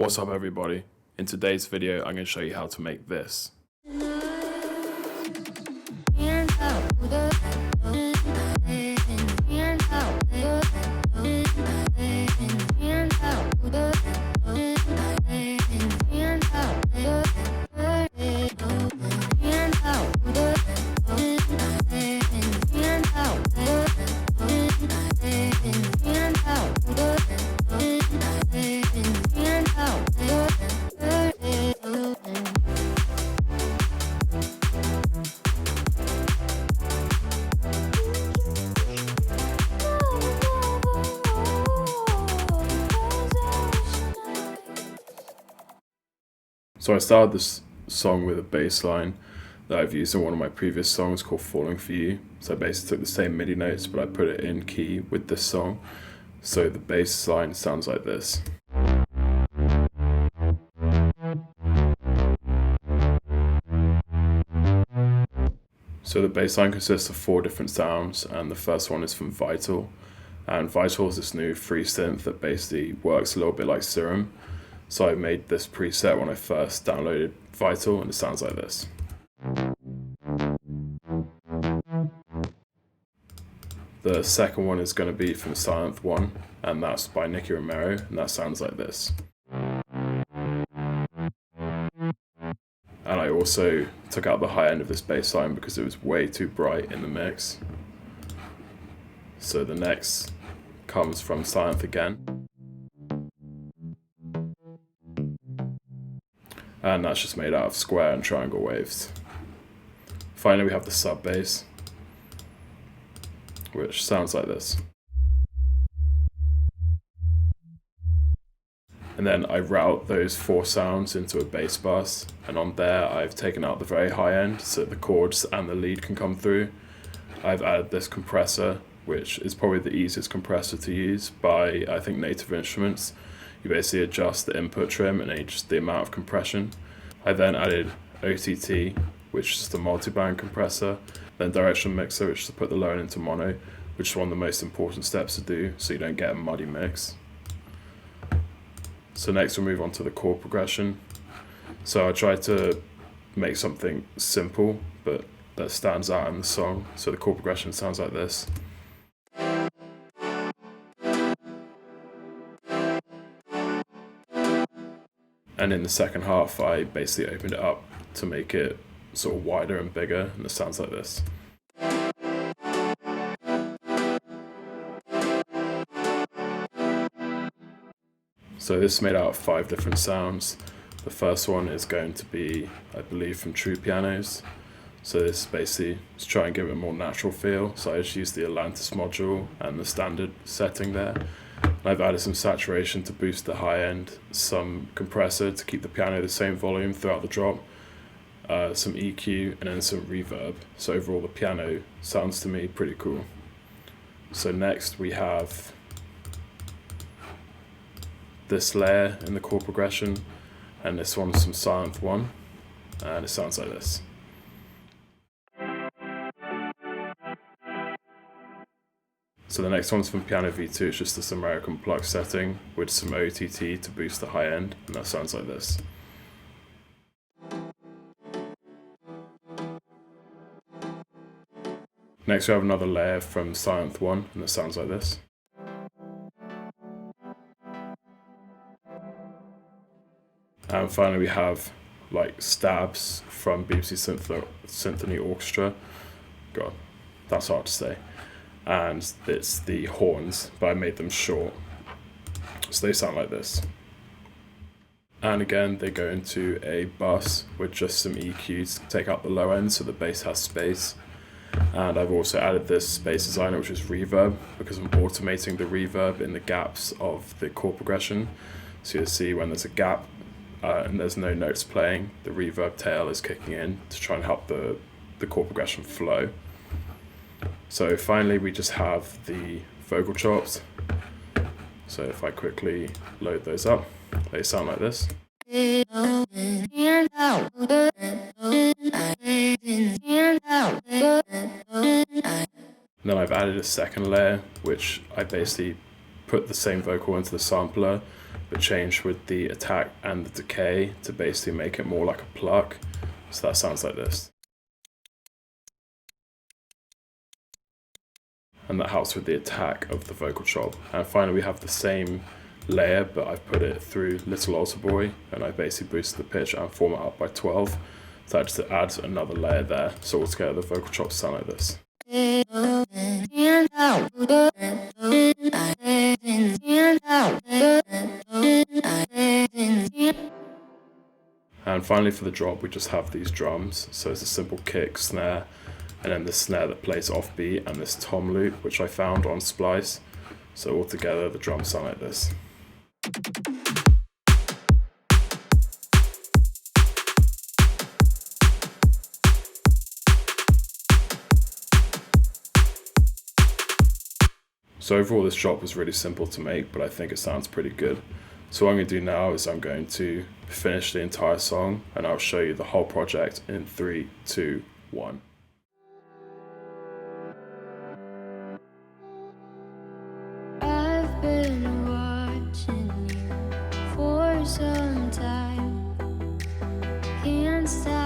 What's up everybody? In today's video I'm going to show you how to make this. So I started this song with a bass line that I've used in one of my previous songs called Falling For You. So I basically took the same MIDI notes but I put it in key with this song. So the bass line sounds like this. So the bass line consists of 4 different sounds, and the first one is from Vital. And Vital is this new free synth that basically works a little bit like Serum. So I made this preset when I first downloaded Vital, and it sounds like this. The second one is going to be from Silent One, and that's by Nicky Romero, and that sounds like this. And I also took out the high end of this bass line because it was way too bright in the mix. So the next comes from Silent again. And that's just made out of square and triangle waves. Finally we have the sub bass, which sounds like this. And then I route those 4 sounds into a bass bus, and on there I've taken out the very high end so the chords and the lead can come through. I've added this compressor, which is probably the easiest compressor to use by, I think, Native Instruments. You basically adjust the input trim and just the amount of compression. I then added OTT, which is just a multi-band compressor, then directional mixer, which is to put the low end into mono, which is one of the most important steps to do so you don't get a muddy mix. So next we'll move on to the chord progression. So I tried to make something simple but that stands out in the song. So the chord progression sounds like this. And in the second half, I basically opened it up to make it sort of wider and bigger, and it sounds like this. So this is made out of 5 different sounds. The first one is going to be, I believe, from True Pianos. So this is basically to try and give it a more natural feel. So I just used the Atlantis module and the standard setting there. I've added some saturation to boost the high end, some compressor to keep the piano the same volume throughout the drop, some EQ, and then some reverb. So overall the piano sounds to me pretty cool. So next we have this layer in the chord progression, and this one's from Silent One, and it sounds like this. So the next one's from Piano V2, it's just this American pluck setting with some OTT to boost the high end, and that sounds like this. Next we have another layer from Silent One, and that sounds like this. And finally we have like stabs from BBC Symphony Orchestra. God, that's hard to say. And it's the horns, but I made them short, so they sound like this. And again, they go into a bus with just some EQs to take out the low end so the bass has space. And I've also added this space designer, which is reverb, because I'm automating the reverb in the gaps of the chord progression. So you'll see when there's a gap and there's no notes playing, the reverb tail is kicking in to try and help the chord progression flow. So finally we just have the vocal chops. So if I quickly load those up, they sound like this. Then I've added a second layer, which I basically put the same vocal into the sampler but change with the attack and the decay to basically make it more like a pluck. So that sounds like this. And that helps with the attack of the vocal chop. And finally we have the same layer, but I've put it through Little Altar Boy, and I basically boosted the pitch and form it up by 12. So that just adds another layer there. So altogether the vocal chops sound like this. And finally for the drop, we just have these drums. So it's a simple kick, snare, and then the snare that plays offbeat, and this tom loop, which I found on Splice. So altogether, the drums sound like this. So overall, this drop was really simple to make, but I think it sounds pretty good. So what I'm going to do now is I'm going to finish the entire song, and I'll show you the whole project in 3, 2, 1. I've been watching you for some time. Can't stop.